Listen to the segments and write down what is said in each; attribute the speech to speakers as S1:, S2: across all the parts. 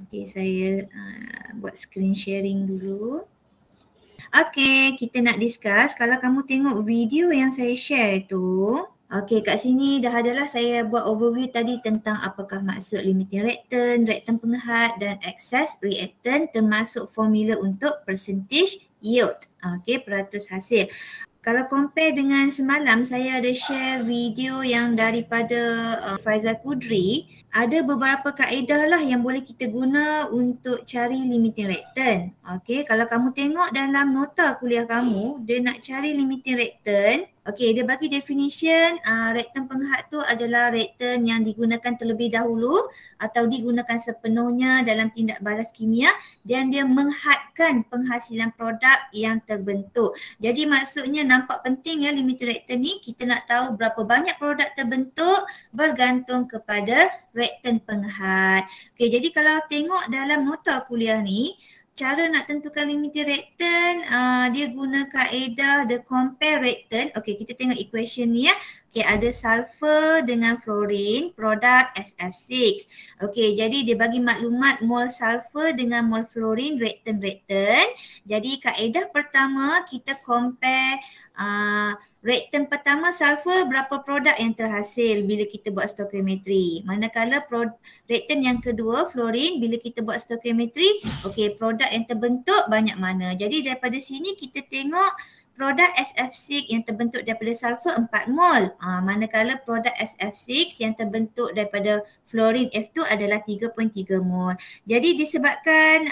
S1: Okay, saya buat screen sharing dulu. Okay, kita nak discuss. Kalau kamu tengok video yang saya share tu, okay, kat sini dah adalah saya buat overview tadi tentang apakah maksud limiting reactant, reactant pengehat dan excess reactant, termasuk formula untuk percentage yield. Okay, peratus hasil. Kalau compare dengan semalam, saya ada share video yang daripada Faizal Kudri. Ada beberapa kaedah lah yang boleh kita guna untuk cari limiting reactant. Okay, kalau kamu tengok dalam nota kuliah kamu, dia nak cari limiting reactant. Okay, dia bagi definition reactant pengehat tu adalah reactant yang digunakan terlebih dahulu atau digunakan sepenuhnya dalam tindak balas kimia dan dia menghadkan penghasilan produk yang terbentuk. Jadi maksudnya nampak penting ya limiting reactant ni, kita nak tahu berapa banyak produk terbentuk bergantung kepada reactant pengehat. Okay, jadi kalau tengok dalam nota kuliah ni, cara nak tentukan limiting reactant, dia guna kaedah the compare reactant. Okay, kita tengok equation ni ya. Okay, ada sulfur dengan fluorine, produk SF6. Okay, jadi dia bagi maklumat mol sulfur dengan mol fluorine, reactant. Jadi kaedah pertama kita compare reactant pertama sulfur, berapa produk yang terhasil bila kita buat stoichiometry. Manakala reactant yang kedua fluorine, bila kita buat stoichiometry, okey, produk yang terbentuk banyak mana. Jadi daripada sini kita tengok produk SF6 yang terbentuk daripada sulfur 4 mol. Manakala produk SF6 yang terbentuk daripada fluorine F2 adalah 3.3 mol. Jadi disebabkan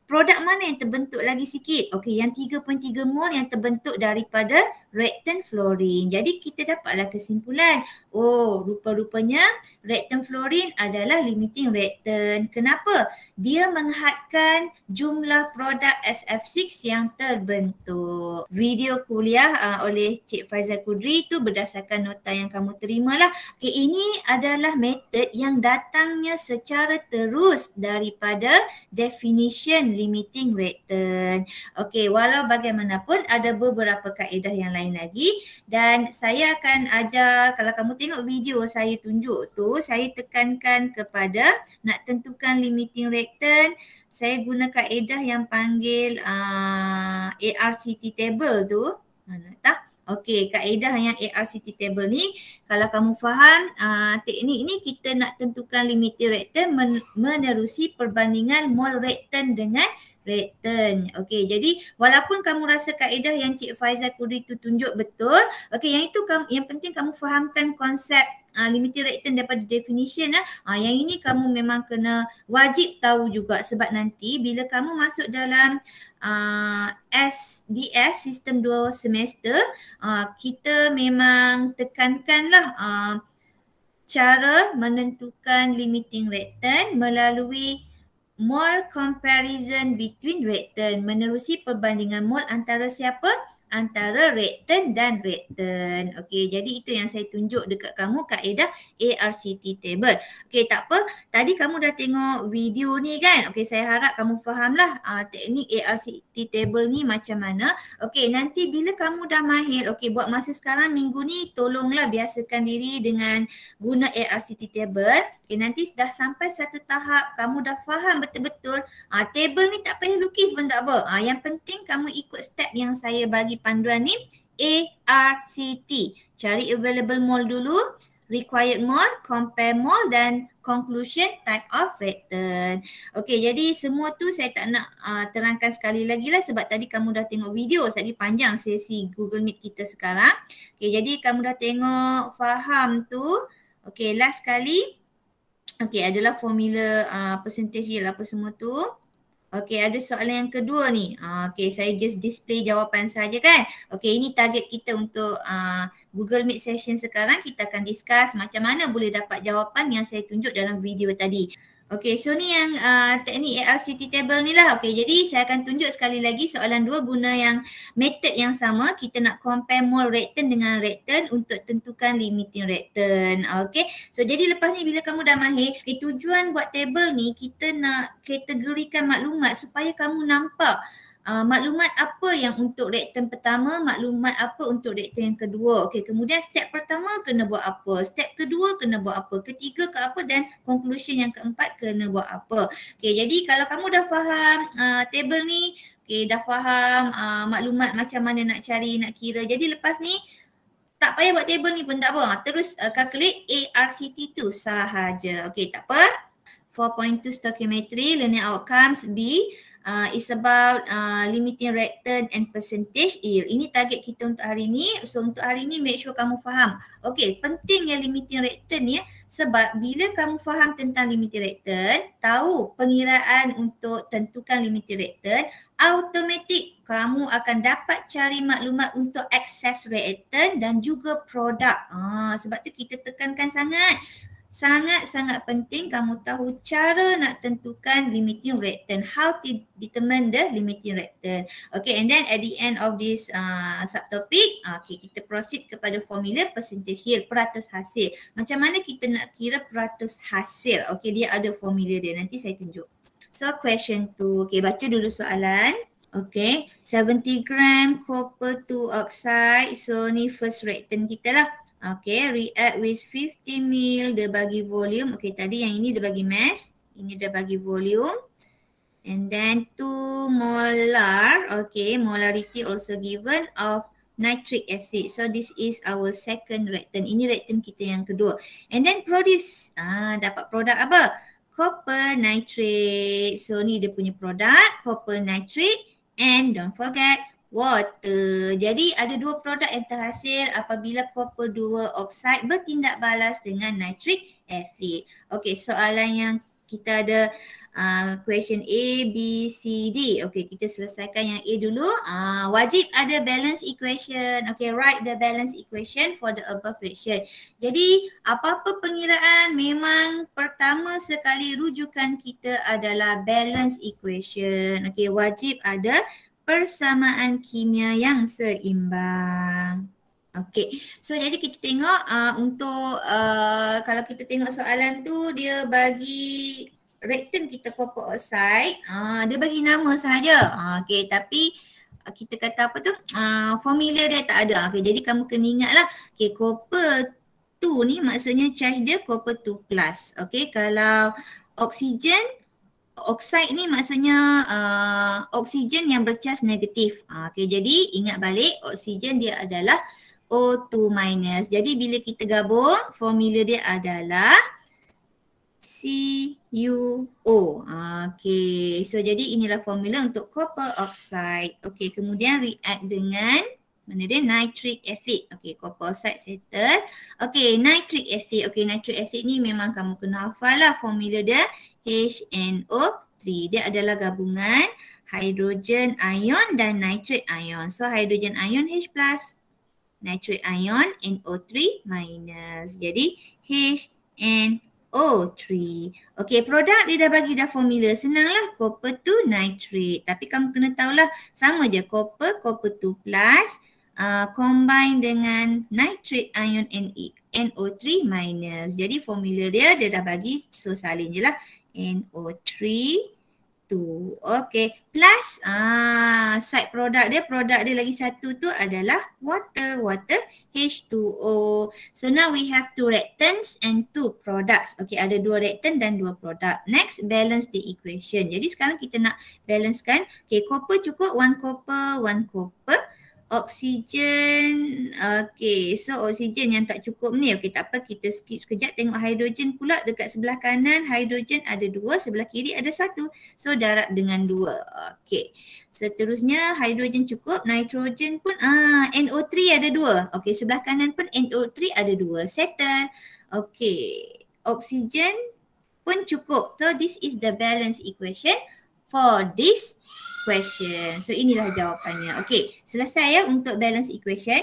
S1: produk mana yang terbentuk lagi sikit? Okey, yang 3.3 mol yang terbentuk daripada reactant fluorine. Jadi kita dapatlah kesimpulan, oh rupa-rupanya reactant fluorine adalah limiting reactant. Kenapa? Dia menghadkan jumlah produk SF6 yang terbentuk. Video kuliah oleh Cik Faizal Kudri tu berdasarkan nota yang kamu terimalah. Okey, ini adalah metod yang datangnya secara terus daripada definition limiting reactant. Okey, walau bagaimanapun ada beberapa kaedah yang lain lagi dan saya akan ajar. Kalau kamu tengok video saya tunjuk tu, saya tekankan kepada nak tentukan limiting reactant, saya guna kaedah yang panggil ARCT table tu. Mana tak? Okey, kaedah yang ARCT table ni, kalau kamu faham teknik ni, kita nak tentukan limiting reactant menerusi perbandingan mol reactant dengan reactant. Okey, jadi walaupun kamu rasa kaedah yang Cik Faizal Kudri tu tunjuk betul, okey, yang itu yang penting kamu fahamkan konsep limiting reactant daripada definition yang ini kamu memang kena wajib tahu juga, sebab nanti bila kamu masuk dalam SDS sistem 2 semester, kita memang tekankanlah cara menentukan limiting reactant melalui mol comparison between reactant, menerusi perbandingan mol antara siapa? Antara reactant dan reactant. Okey, jadi itu yang saya tunjuk dekat kamu kaedah ARCT table. Okey, tak apa. Tadi kamu dah tengok video ni kan? Okey, saya harap kamu fahamlah teknik ARCT table ni macam mana. Okey, nanti bila kamu dah mahir, okey, buat masa sekarang minggu ni tolonglah biasakan diri dengan guna ARCT table. Okey, nanti dah sampai satu tahap kamu dah faham betul-betul table ni tak payah lukis pun tak apa. Yang penting kamu ikut step yang saya bagi panduan ni, ARCT. Cari available mol dulu, required mol, compare mol dan conclusion type of reactant. Okey, jadi semua tu saya tak nak terangkan sekali lagi lah sebab tadi kamu dah tengok video, lagi panjang sesi Google Meet kita sekarang. Okey, jadi kamu dah tengok, faham tu. Okey, last kali. Okey, adalah formula percentage yield apa semua tu. Okey, ada soalan yang kedua ni. Okey, saya just display jawapan saja kan. Okey, ini target kita untuk Google Meet session sekarang. Kita akan discuss macam mana boleh dapat jawapan yang saya tunjuk dalam video tadi. Okey, so ni yang teknik ARCT table ni lah. Okey, jadi saya akan tunjuk sekali lagi soalan 2 guna yang method yang sama. Kita nak compare mol reactant dengan reactant untuk tentukan limiting reactant. Okey, so jadi lepas ni bila kamu dah mahir, tujuan buat table ni kita nak kategorikan maklumat supaya kamu nampak maklumat apa yang untuk reaktan pertama, maklumat apa untuk reaktan yang kedua. Okey, kemudian step pertama kena buat apa, step kedua kena buat apa, ketiga ke apa dan conclusion yang keempat kena buat apa. Okey, jadi kalau kamu dah faham table ni, okey, dah faham maklumat macam mana nak cari, nak kira. Jadi lepas ni tak payah buat table ni pun tak apa. Terus calculate ARCT tu sahaja. Okey, tak apa. 4.2 stoichiometry, learning outcomes B. Is about limiting reactant and percentage yield. Ini target kita untuk hari ni. So untuk hari ni make sure kamu faham. Okay, pentingnya limiting reactant ya. Sebab bila kamu faham tentang limiting reactant, tahu pengiraan untuk tentukan limiting reactant, automatik kamu akan dapat cari maklumat untuk excess reactant dan juga produk. Sebab tu kita tekankan sangat-sangat penting kamu tahu cara nak tentukan limiting reactant, how to determine the limiting reactant. Okay, and then at the end of this subtopic, okay, kita proceed kepada formula percentage yield, peratus hasil. Macam mana kita nak kira peratus hasil? Okay, dia ada formula dia, nanti saya tunjuk. So question 2, okay, baca dulu soalan. Okay, 70 gram copper 2 oxide, so ni first reactant kita lah. Okay, react with 50 ml, dia bagi volume. Okay, tadi yang ini dia bagi mass, ini dia bagi volume. And then 2 molar, okay, molarity also given of nitric acid. So this is our second reactant. Ini reactant kita yang kedua. And then produce, dapat produk apa? Copper nitrate. So ni dia punya produk, copper nitrate. And don't forget, water. Jadi ada dua produk yang terhasil apabila copper 2 oxide bertindak balas dengan nitric acid. Okey, soalan yang kita ada question A, B, C, D. Okey, kita selesaikan yang A dulu. Wajib ada balance equation. Okey, write the balance equation for the above reaction. Jadi apa-apa pengiraan memang pertama sekali rujukan kita adalah balance equation. Okey, wajib ada persamaan kimia yang seimbang. Okey, so jadi kita tengok untuk kalau kita tengok soalan tu dia bagi reactant kita copper oxide, dia bagi nama sahaja. Okey, tapi kita kata apa tu? Formula dia tak ada. Okey, jadi kamu kena ingatlah. Okey, copper 2 ni maksudnya charge dia copper 2 plus. Okey, kalau oksigen oxide ni maksudnya oksigen yang bercas negatif. Okay, jadi ingat balik oksigen dia adalah O2 minus. Jadi bila kita gabung formula dia adalah CuO. Okay, so jadi inilah formula untuk copper oxide. Okay, kemudian react dengan mana dia? Nitric acid. Okay, copper oxide settle. Okay, nitric acid. Okay, nitric acid ni memang kamu kena hafal lah formula dia. HNO3. Dia adalah gabungan hidrogen ion dan nitrate ion. So hydrogen ion H plus, nitrate ion NO3 minus. Jadi HNO3. Okey, produk dia dah bagi dah formula. Senanglah, copper 2 nitrate. Tapi kamu kena tahulah sama je copper 2 plus combine dengan nitrate ion NO3 minus. Jadi formula dia dah bagi, so salin je lah. NO3 2. Okay. Plus side product dia lagi satu tu adalah water H2O. So now we have 2 reactants and 2 products. Okay, ada 2 reactant dan 2 produk. Next, balance the equation. Jadi sekarang kita nak balancekan. Okay, copper cukup 1 copper, 1 copper. Oksigen, okay, so oksigen yang tak cukup ni, okay, tak apa, kita skip sekejap, tengok hidrogen pula dekat sebelah kanan, hidrogen ada 2, sebelah kiri ada 1, so darab dengan 2, okay. Seterusnya hidrogen cukup, nitrogen pun, NO3 ada 2, okay, sebelah kanan pun NO3 ada 2, settle, okay, oksigen pun cukup, so this is the balance equation for this question. So inilah jawapannya. Okay, selesai ya untuk balance equation.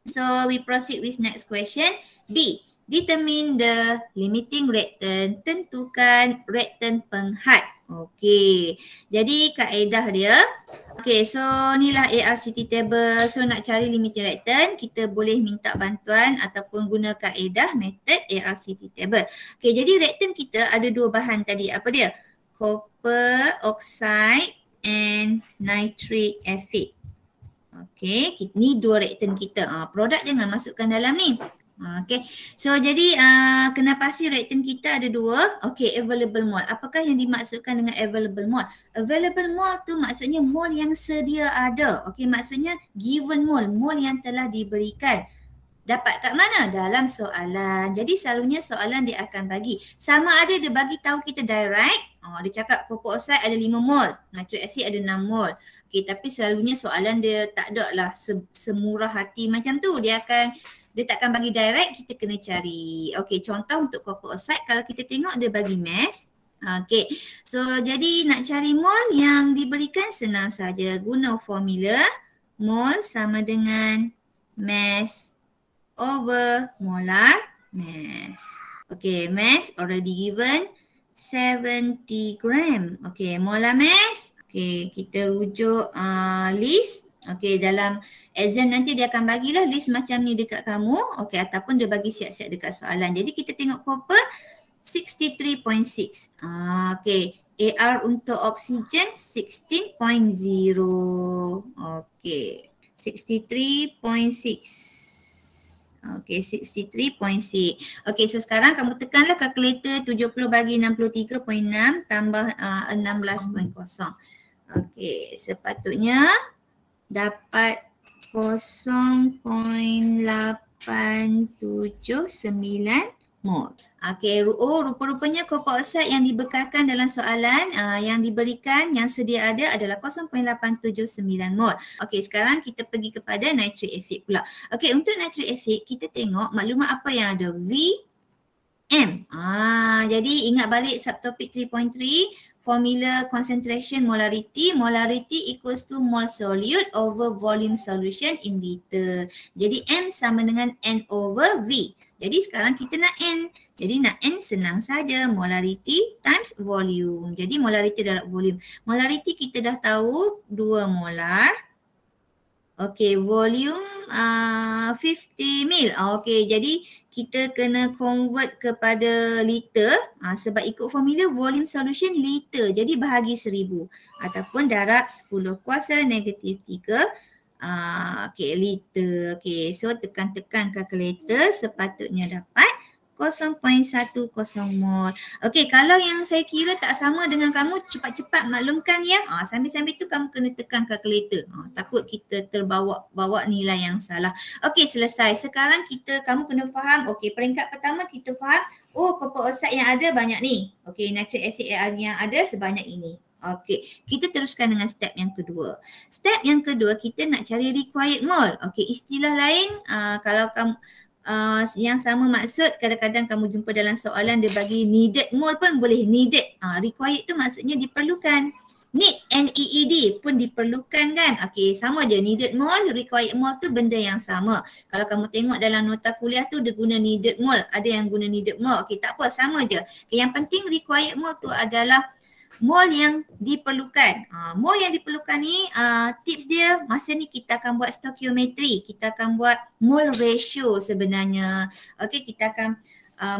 S1: So we proceed with next question. B. Determine the limiting reactant. Tentukan reactant penghad. Okay, jadi kaedah dia. Okay, so inilah ARCT table. So nak cari limiting reactant, kita boleh minta bantuan ataupun guna kaedah method ARCT table. Okay, jadi reactant kita ada 2 bahan tadi. Apa dia? Copper oxide and nitric acid. Okey, ni dua reaktan kita. Produk jangan masukkan dalam ni. Okey, so jadi kena pasti reaktan kita ada dua. Okey, available mole. Apakah yang dimaksudkan dengan available mole? Available mole tu maksudnya mole yang sedia ada. Okey, maksudnya given mole, mole yang telah diberikan. Dapat kat mana? Dalam soalan. Jadi selalunya soalan dia akan bagi. Sama ada dia bagi tahu kita direct. Dia cakap copper oxide ada 5 mol. Nitric acid ada 6 mol. Okay, tapi selalunya soalan dia tak ada lah semurah hati macam tu. Dia takkan bagi direct, kita kena cari. Okay, contoh untuk copper oxide kalau kita tengok dia bagi mass. Okay, so jadi nak cari mol yang diberikan senang saja. Guna formula mol sama dengan mass over molar mass. Okay, mass already given 70 gram. Okay, molar mass. Okay, kita rujuk list. Okay, dalam exam nanti dia akan bagilah list macam ni dekat kamu. Okay, ataupun dia bagi siap-siap dekat soalan. Jadi kita tengok copper 63.6. Okay, AR untuk oksigen 16.0. Okay, 63.6. Okay, 63.6. Okay, so sekarang kamu tekanlah kalkulator 70 bagi 63.6 tambah 16.0. Okay, sepatutnya dapat 0.879 mol. Okay, rupa-rupanya copper oxide yang dibekalkan dalam soalan yang diberikan, yang sedia ada adalah 0.879 mol. Okay, sekarang kita pergi kepada nitric acid pula. Okay, untuk nitric acid kita tengok maklumat apa yang ada. VM. Jadi ingat balik subtopik 3.3. Formula concentration molarity. Molarity equals to mole solute over volume solution in liter. Jadi M sama dengan N over V. Jadi sekarang kita nak N. Jadi nak N senang saja. Molarity times volume. Jadi molarity darab volume. Molarity kita dah tahu 2 molar. Okay, volume 50 mil. Okay, jadi kita kena convert kepada liter sebab ikut formula volume solution liter. Jadi bahagi 1000 ataupun darab 10 kuasa negatif 3. Okay, liter. Okay, so tekan-tekan kalkulator sepatutnya dapat 0.10 mol. Okey, kalau yang saya kira tak sama dengan kamu, cepat-cepat maklumkan ya. Sambil-sambil tu kamu kena tekan kalkulator. Takut kita terbawa nilai yang salah. Okey, selesai. Sekarang kamu kena faham. Okey, peringkat pertama kita faham, copper oxide yang ada banyak ni. Okey, nitric acid yang ada sebanyak ini. Okey, kita teruskan dengan step yang kedua. Step yang kedua kita nak cari required mole. Okey, istilah lain kalau kamu yang sama maksud kadang-kadang kamu jumpa dalam soalan dia bagi needed mole pun boleh. Needed, required tu maksudnya diperlukan. Need, N-E-E-D pun diperlukan kan. Okey, sama je needed mole, required mole tu benda yang sama. Kalau kamu tengok dalam nota kuliah tu dia guna needed mole, ada yang guna needed mole. Okey, tak apa, sama je. Okay, yang penting required mole tu adalah mol yang diperlukan. Mol yang diperlukan ni tips dia masa ni kita akan buat stoichiometry. Kita akan buat mol ratio sebenarnya. Okey, kita akan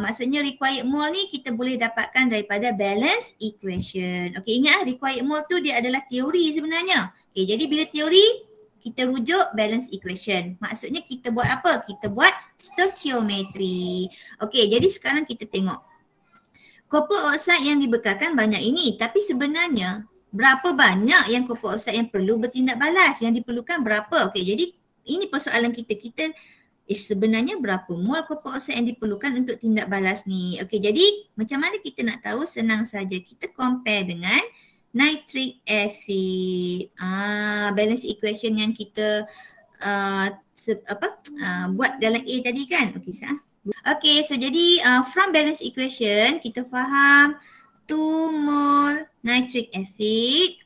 S1: maksudnya required mol ni kita boleh dapatkan daripada balance equation. Okey, ingat required mol tu dia adalah teori sebenarnya. Okey, jadi bila teori kita rujuk balance equation. Maksudnya kita buat apa? Kita buat stoichiometry. Okey, jadi sekarang kita tengok. Copper oxide yang dibekalkan banyak ini, tapi sebenarnya berapa banyak yang copper oxide yang perlu bertindak balas? Yang diperlukan berapa? Okey, jadi ini persoalan kita. Sebenarnya berapa mol copper oxide yang diperlukan untuk tindak balas ni? Okey, jadi macam mana kita nak tahu? Senang saja. Kita compare dengan nitric acid. Balance equation yang kita buat dalam A tadi kan? Okey, okay, so jadi from balance equation kita faham 2 mol nitric acid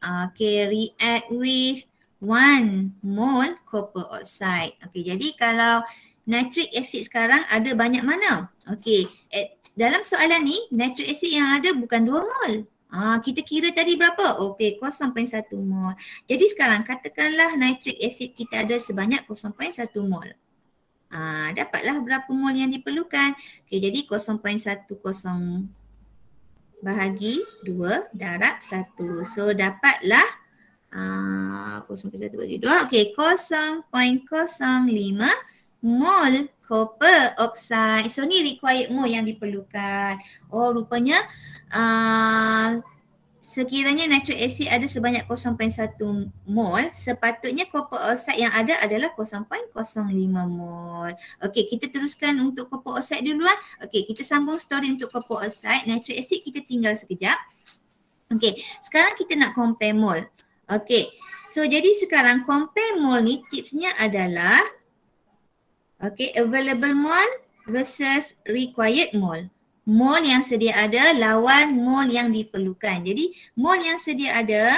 S1: react with 1 mol copper oxide. Okay, jadi kalau nitric acid sekarang ada banyak mana? Okay, dalam soalan ni nitric acid yang ada bukan 2 mol. Kita kira tadi berapa? Okay, 0.1 mol. Jadi sekarang katakanlah nitric acid kita ada sebanyak 0.1 mol. Dapatlah berapa mol yang diperlukan. Okay, jadi 0.10 bahagi 2 darab 1. So dapatlah 0.1 bagi 2. Okey, 0.05 mol copper oxide. So ni required mol yang diperlukan. Oh rupanya sekiranya nitric acid ada sebanyak 0.1 mol, sepatutnya copper oxide yang ada adalah 0.05 mol. Okey, kita teruskan untuk copper oxide dulu lah. Okey, kita sambung story untuk copper oxide. Nitric acid kita tinggal sekejap. Okey, sekarang kita nak compare mol. Okey, so jadi sekarang compare mol ni tipsnya adalah available mol versus required mol. Mol yang sedia ada lawan mol yang diperlukan. Jadi mol yang sedia ada,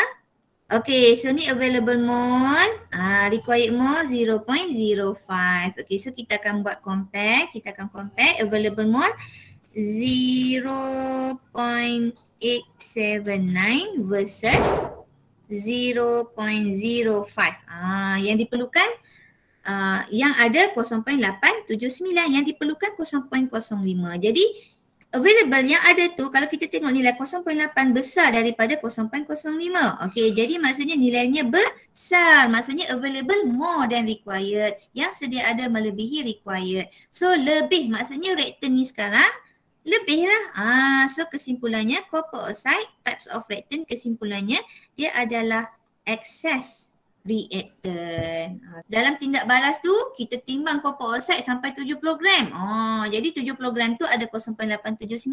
S1: so ni available mol, required mol 0.05. So kita akan buat compare, available mol 0.879 versus 0.05. Yang diperlukan yang ada 0.879, yang diperlukan 0.05. Jadi available yang ada tu kalau kita tengok nilai 0.8 besar daripada 0.05. Okey, jadi maksudnya nilainya besar. Maksudnya available more than required. Yang sedia ada melebihi required. So lebih maksudnya reactant ni sekarang lebih lah. So kesimpulannya copper oxide types of reactant, kesimpulannya dia adalah excess reactant. Dalam tindak balas tu kita timbang copper oxide sampai 70 gram. Jadi 70 gram tu ada 0.879.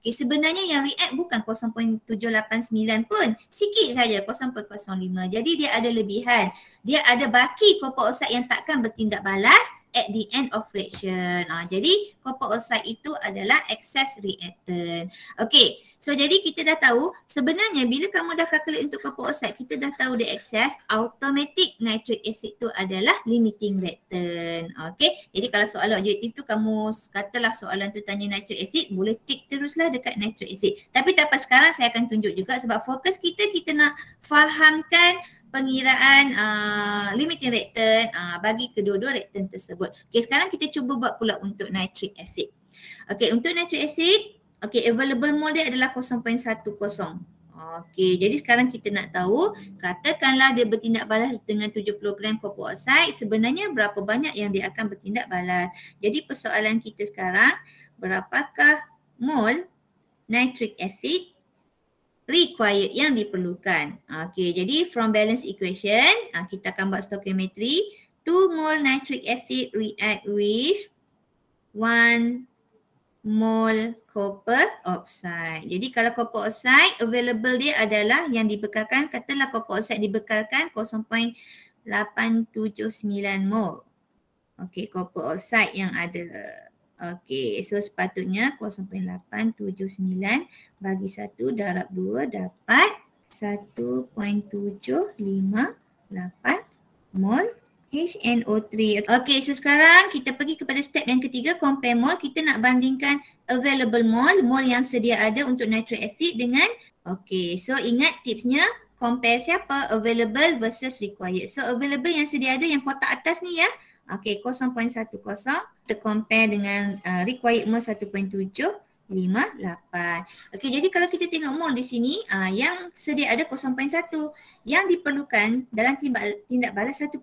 S1: Okay, sebenarnya yang react bukan 0.789 pun. Sikit saja 0.05. Jadi dia ada lebihan. Dia ada baki copper oxide yang takkan bertindak balas at the end of reaction. Jadi copper oxide itu adalah excess reactant. Okey, so jadi kita dah tahu sebenarnya bila kamu dah calculate untuk copper oxide, kita dah tahu dia excess, automatic nitric acid tu adalah limiting reactant. Okey, jadi kalau soalan objektif tu kamu katalah soalan tu tanya nitric acid, boleh tick teruslah dekat nitric acid. Tapi tak apa, sekarang saya akan tunjuk juga sebab fokus kita nak fahamkan pengiraan limiting reactant bagi kedua-dua reactant tersebut. Okey, sekarang kita cuba buat pula untuk nitric acid. Okey, untuk nitric acid, available mol dia adalah 0.10. Okey, jadi sekarang kita nak tahu, katakanlah dia bertindak balas dengan 70 gram copper oxide, sebenarnya berapa banyak yang dia akan bertindak balas. Jadi persoalan kita sekarang, berapakah mol nitric acid required yang diperlukan. Okey, jadi from balance equation, kita akan buat stoichiometry. 2 mol nitric acid react with 1 mol copper oxide. Jadi kalau copper oxide available dia adalah yang dibekalkan, katalah copper oxide dibekalkan 0.879 mol. Okey, copper oxide yang ada. Okey, so sepatutnya 0.879 bagi 1 darab 2 dapat 1.758 mol HNO3. Okey, so sekarang kita pergi kepada step yang ketiga, compare mol. Kita nak bandingkan available mol yang sedia ada untuk nitric acid dengan, so ingat tipsnya, compare siapa? Available versus required. So available yang sedia ada yang kotak atas ni ya. 0.10, kita compare dengan required mol 1.758. Jadi kalau kita tengok mol di sini, yang sedia ada 0.1, yang diperlukan dalam tindak balas 1.7.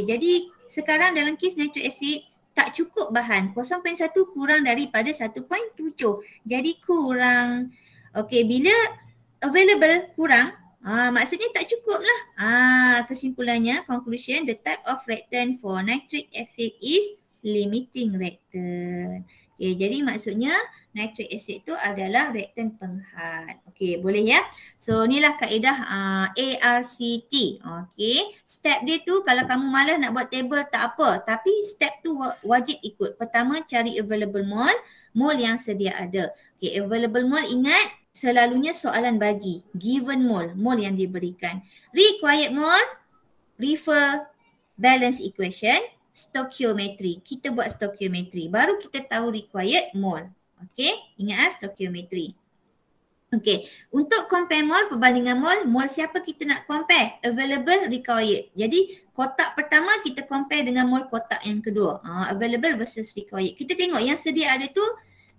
S1: Jadi sekarang dalam kes nitric acid tak cukup bahan, 0.1 kurang daripada 1.7. Jadi kurang. Bila available kurang, maksudnya tak cukup lah. Kesimpulannya, conclusion, the type of reactant for nitric acid is limiting reactant. Jadi maksudnya nitric acid tu adalah reaktan penghat. Boleh ya? So inilah kaedah ARCT. Step dia tu kalau kamu malas nak buat table tak apa. Tapi step tu wajib ikut. Pertama, cari available mol yang sedia ada. Available mol ingat, selalunya soalan bagi given mol yang diberikan. Required mol, refer balance equation, stoichiometry. Kita buat stoichiometry, baru kita tahu required mol. Ingat stoichiometry. Untuk compare mol, perbandingan mol siapa kita nak compare? Available, required. Jadi kotak pertama kita compare dengan mol kotak yang kedua. Available versus required. Kita tengok yang sedia ada tu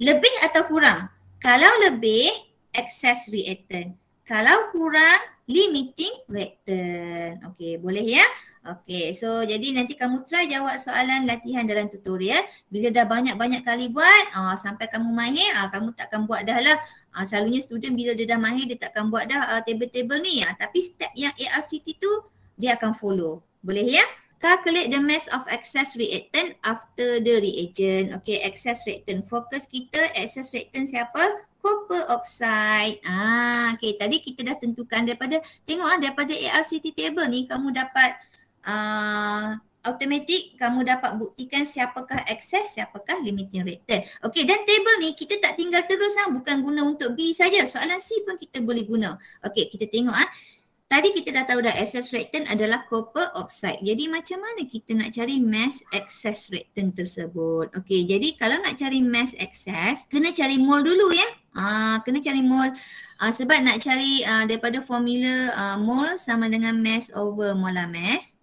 S1: lebih atau kurang. Kalau lebih, excess reactant. kalau kurang limiting return. Okey, boleh ya? Okey, so jadi nanti kamu try jawab soalan latihan dalam tutorial. Bila dah banyak-banyak kali buat, sampai kamu mahir, kamu takkan buat dah lah. Selalunya student bila dia dah mahir, dia takkan buat dah table-table ni. Tapi step yang ARCT tu, dia akan follow. Boleh ya? Calculate the mass of excess reactant after the reagent. Okay, excess reactant. Fokus kita, excess reactant siapa? Copper oxide. Okay, tadi kita dah tentukan daripada, tengok daripada ARCT table ni kamu dapat automatic kamu dapat buktikan siapakah excess, siapakah limiting reactant. Okay, dan table ni kita tak tinggal terus bukan guna untuk B saja. Soalan C pun kita boleh guna. Okay, kita tengok tadi kita dah tahu dah excess reactant adalah copper oxide. Jadi macam mana kita nak cari mass excess reactant tersebut? Okey, jadi kalau nak cari mass excess, kena cari mol dulu ya. Kena cari mol. Sebab nak cari daripada formula mol sama dengan mass over molar mass.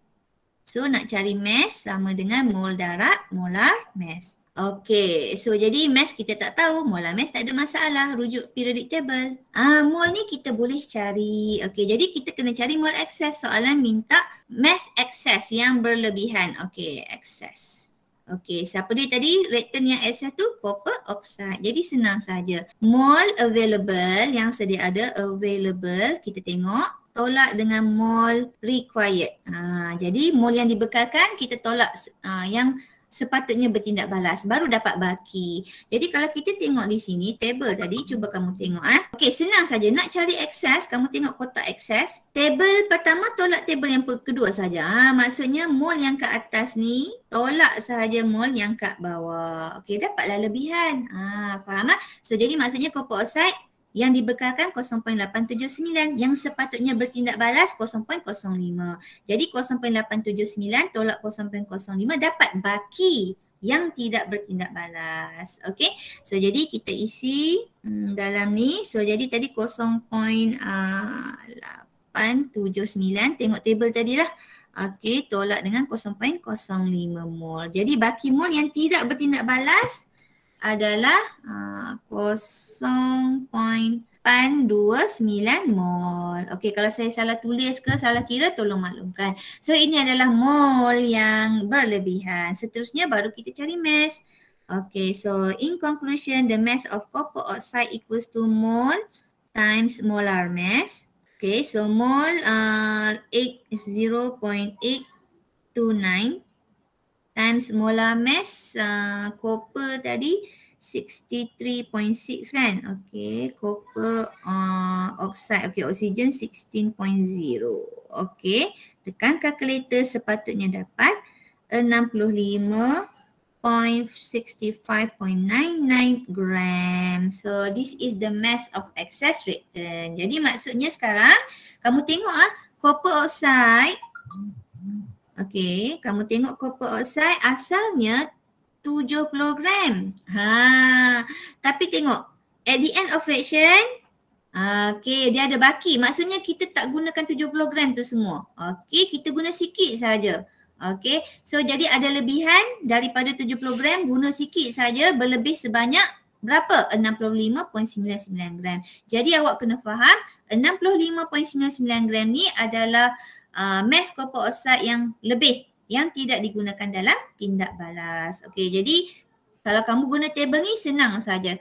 S1: So nak cari mass sama dengan mol darab molar mass. Okey, so jadi mass kita tak tahu, molar mass tak ada masalah, rujuk periodic table. Mol ni kita boleh cari. Okey, jadi kita kena cari mol excess. Soalan minta mass excess yang berlebihan. Okey, excess. Okey, siapa dia tadi? Reactant yang excess tu copper oxide. Jadi senang saja. Mol available yang sedia ada available, kita tengok tolak dengan mol required. Jadi mol yang dibekalkan kita tolak yang sepatutnya bertindak balas, baru dapat baki. Jadi kalau kita tengok di sini table tadi, cuba kamu tengok Okey, senang saja nak cari excess, kamu tengok kotak excess. Table pertama tolak table yang kedua saja. Maksudnya mol yang ke atas ni tolak sahaja mol yang kat bawah. Okey, dapatlah lebihan. Faham So jadi maksudnya copper oxide yang dibekalkan 0.879, yang sepatutnya bertindak balas 0.05. Jadi 0.879 tolak 0.05 dapat baki yang tidak bertindak balas. Okey, so jadi kita isi dalam ni. So jadi tadi 0.879, tengok table tadilah. Okey, tolak dengan 0.05 mol. Jadi baki mol yang tidak bertindak balas adalah 0.829 mol. Okey, kalau saya salah tulis ke salah kira tolong maklumkan. So ini adalah mol yang berlebihan. Seterusnya baru kita cari mass. Okey, so in conclusion the mass of copper oxide equals to mol times molar mass. Okey, so mol 0.829 times molar mass copper tadi 63.6 kan. Okey, copper oxide. Okey, oksigen 16.0. Okey, tekan kalkulator, sepatutnya dapat 65.65.99 gram. So this is the mass of excess reactant. Jadi maksudnya sekarang kamu tengok copper oxide. Okey, kamu tengok copper oxide asalnya 70 gram. Tapi tengok at the end of reaction, okey, dia ada baki. Maksudnya kita tak gunakan 70 gram tu semua. Okey, kita guna sikit saja. Okey, so jadi ada lebihan daripada 70 gram, guna sikit saja, berlebih sebanyak berapa? 65.99 gram. Jadi awak kena faham 65.99 gram ni adalah mass copper oxide yang lebih, yang tidak digunakan dalam tindak balas. Okey, jadi kalau kamu guna table ni senang saja.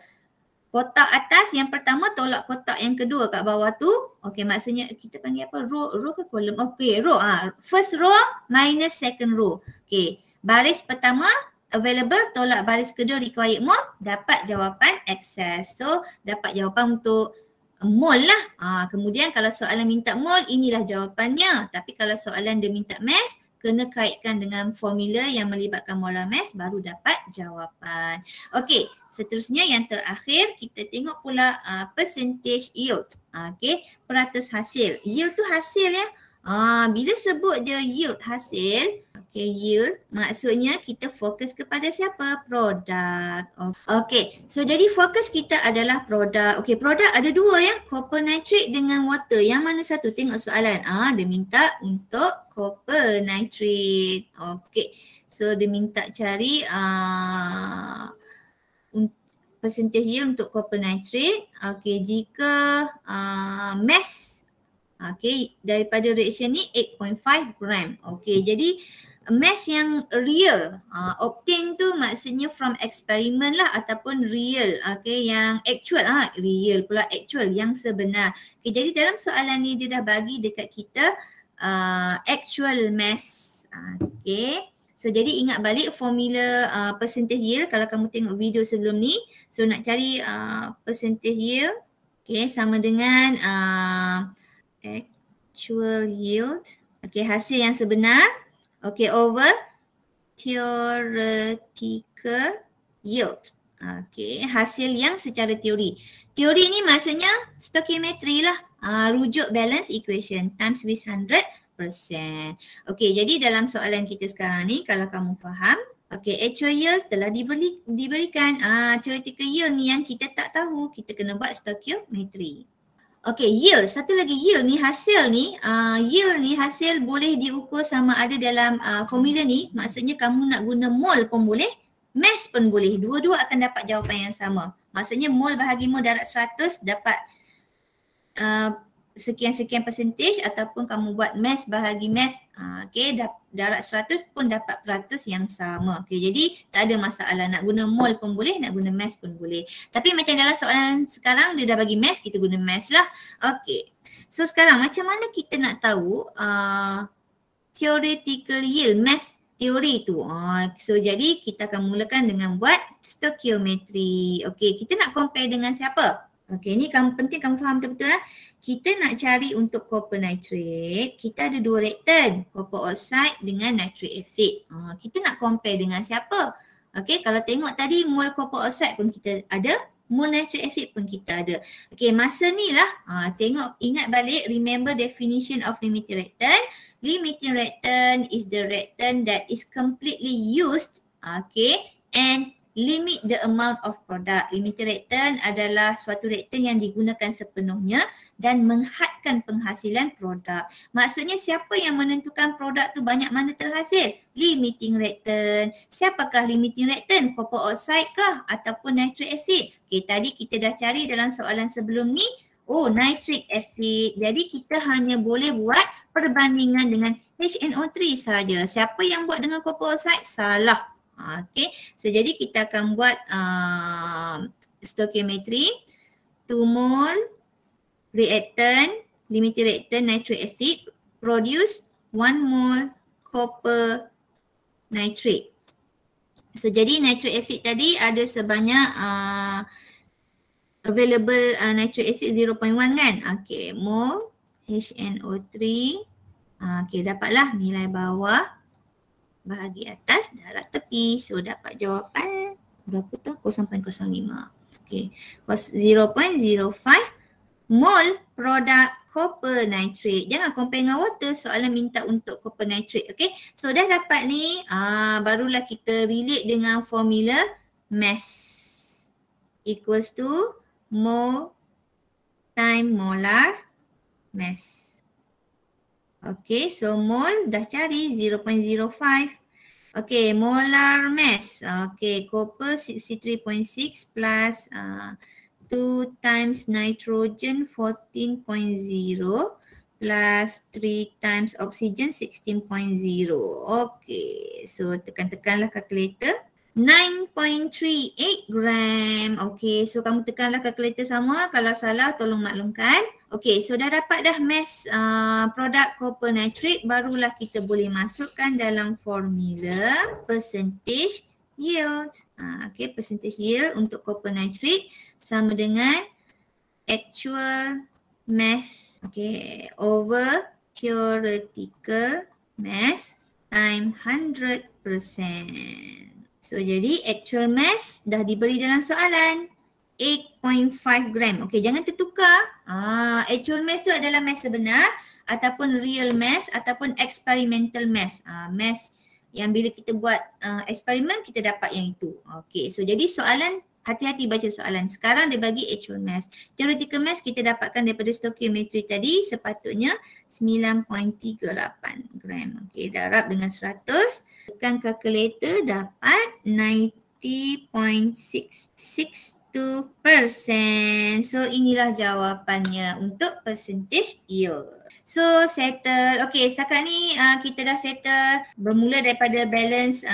S1: Kotak atas yang pertama tolak kotak yang kedua kat bawah tu. Okey, maksudnya kita panggil apa? Row ke column? Okey, row. First row minus second row. Okey, baris pertama available tolak baris kedua required mol, dapat jawapan excess. So dapat jawapan untuk mol lah. Kemudian kalau soalan minta mol, inilah jawapannya. Tapi kalau soalan dia minta mass, kena kaitkan dengan formula yang melibatkan molar mass, baru dapat jawapan. Okey, seterusnya yang terakhir kita tengok pula percentage yield. Okey, peratus hasil. Yield tu hasil ya. Bila sebut je yield hasil, okey, yield maksudnya kita fokus kepada siapa? Produk. Okey, so jadi fokus kita adalah produk. Okey, produk ada dua ya, copper nitrate dengan water. Yang mana satu? Tengok soalan. Dia minta untuk copper nitrate. Okey, so dia minta cari percentage yield untuk copper nitrate. Okey, jika mass daripada reaction ni 8.5 gram. Okey, jadi mass yang real obtain tu maksudnya from experiment lah ataupun real. Okey, yang actual real pula actual yang sebenar. Okey, jadi dalam soalan ni dia dah bagi dekat kita actual mass. Okey. So jadi ingat balik formula percentage yield kalau kamu tengok video sebelum ni. So nak cari percentage yield sama dengan actual yield. Hasil yang sebenar over theoretical yield. Hasil yang secara teori. Teori ni maksudnya stoichiometry lah. Rujuk balance equation times with 100%. Jadi dalam soalan kita sekarang ni kalau kamu faham, actual yield telah diberikan. Theoretical yield ni yang kita tak tahu, kita kena buat stoichiometry. Yield, satu lagi yield ni hasil ni, hasil boleh diukur sama ada dalam formula ni, maksudnya kamu nak guna mol pun boleh, mass pun boleh, dua-dua akan dapat jawapan yang sama. Maksudnya mol bahagi mol darat 100 dapat sekian-sekian percentage ataupun kamu buat mass bahagi mass darat 100 pun dapat peratus yang sama. Jadi tak ada masalah, nak guna mol pun boleh, nak guna mass pun boleh. Tapi macam dalam soalan sekarang dia dah bagi mass, kita guna mass lah. So sekarang macam mana kita nak tahu theoretical yield, mass teori tu. So jadi kita akan mulakan dengan buat stoichiometry. Kita nak compare dengan siapa? Ni penting kamu faham betul-betul lah. Kita nak cari untuk copper nitrate, kita ada dua reaktan, copper oxide dengan nitric acid. Kita nak compare dengan siapa? Kalau tengok tadi mol copper oxide pun kita ada, mol nitric acid pun kita ada. Masa ni lah, tengok, ingat balik, remember definition of limiting reactant. Limiting reactant is the reactant that is completely used, and limit the amount of product. Limiting reactant adalah suatu reaktan yang digunakan sepenuhnya dan menghadkan penghasilan produk. Maksudnya siapa yang menentukan produk tu banyak mana terhasil? Limiting reactant. Siapakah limiting reactant? Copper oxide kah ataupun nitric acid? Tadi kita dah cari dalam soalan sebelum ni, nitric acid. Jadi kita hanya boleh buat perbandingan dengan HNO3 saja. Siapa yang buat dengan copper oxide? Salah. So jadi kita akan buat stoichiometry. 2 mol reactant, limiting reactant nitric acid produce 1 mol copper nitrate. So jadi nitric acid tadi ada sebanyak available nitric acid 0.1 kan? Mol HNO3. Dapatlah nilai bawah bahagi atas darat tepi. So dapat jawapan berapa tu? 0.05. 0.05 mol produk copper nitrate. Jangan compare dengan water, soalan minta untuk copper nitrate. So dah dapat ni, barulah kita relate dengan formula mass equals to mol time molar mass. So mol dah cari 0.05. Molar mass. Copper 63.6 plus 2 times nitrogen 14.0 plus 3 times oxygen 16.0. So tekan-tekanlah kalkulator. 9.38 gram. So kamu tekanlah kalkulator sama. Kalau salah tolong maklumkan. So dah dapat dah mass produk copper nitrate, barulah kita boleh masukkan dalam formula percentage yield. Percentage yield untuk copper nitrate sama dengan actual mass over theoretical mass time 100%. So jadi actual mass dah diberi dalam soalan 8.5 gram. Jangan tertukar. Actual mass tu adalah mass sebenar ataupun real mass ataupun experimental mass. Mass yang bila kita buat eksperimen kita dapat yang itu. So jadi soalan, hati-hati baca soalan. Sekarang dia bagi actual mass. Theoretical mass kita dapatkan daripada stoichiometry tadi, sepatutnya 9.38 gram. Darab dengan 100. Tekan kalkulator dapat 90.66 2%. So inilah jawapannya untuk percentage yield. So settle. Okay, setakat ni kita dah settle bermula daripada balance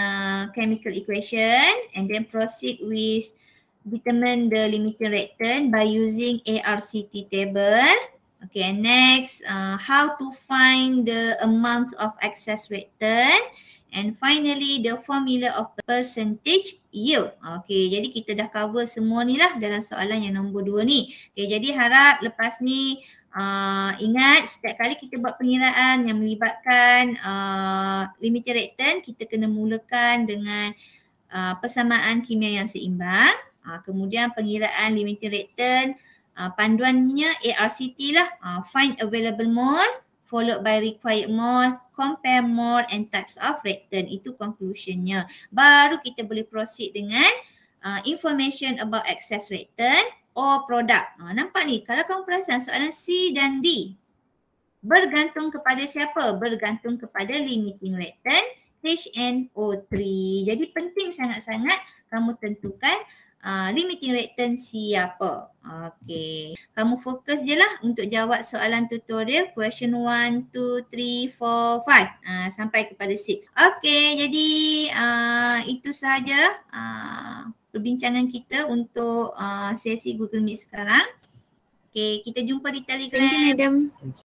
S1: chemical equation and then proceed with determine the limiting reactant by using ARCT table. Okay, and next how to find the amount of excess reactant. And finally, the formula of percentage yield. Okay, jadi kita dah cover semua ni lah dalam soalan yang nombor 2 ni. Okay, jadi harap lepas ni ingat setiap kali kita buat pengiraan yang melibatkan limiting reactant, kita kena mulakan dengan persamaan kimia yang seimbang. Kemudian pengiraan limiting reactant, panduannya ARCT lah, find available mole, followed by required mole, compare mole and types of reactant. Itu conclusionnya. Baru kita boleh proceed dengan information about excess reactant or product. Nampak ni, kalau kamu perasan soalan C dan D bergantung kepada siapa? Bergantung kepada limiting reactant HNO3. Jadi penting sangat-sangat kamu tentukan limiting reactant siapa. Okey. Kamu fokus je lah untuk jawab soalan tutorial question 1, 2, 3, 4, 5 sampai kepada 6. Okey, jadi itu sahaja perbincangan kita untuk sesi Google Meet sekarang. Okey, kita jumpa di Telegram.
S2: Thank you, Madam.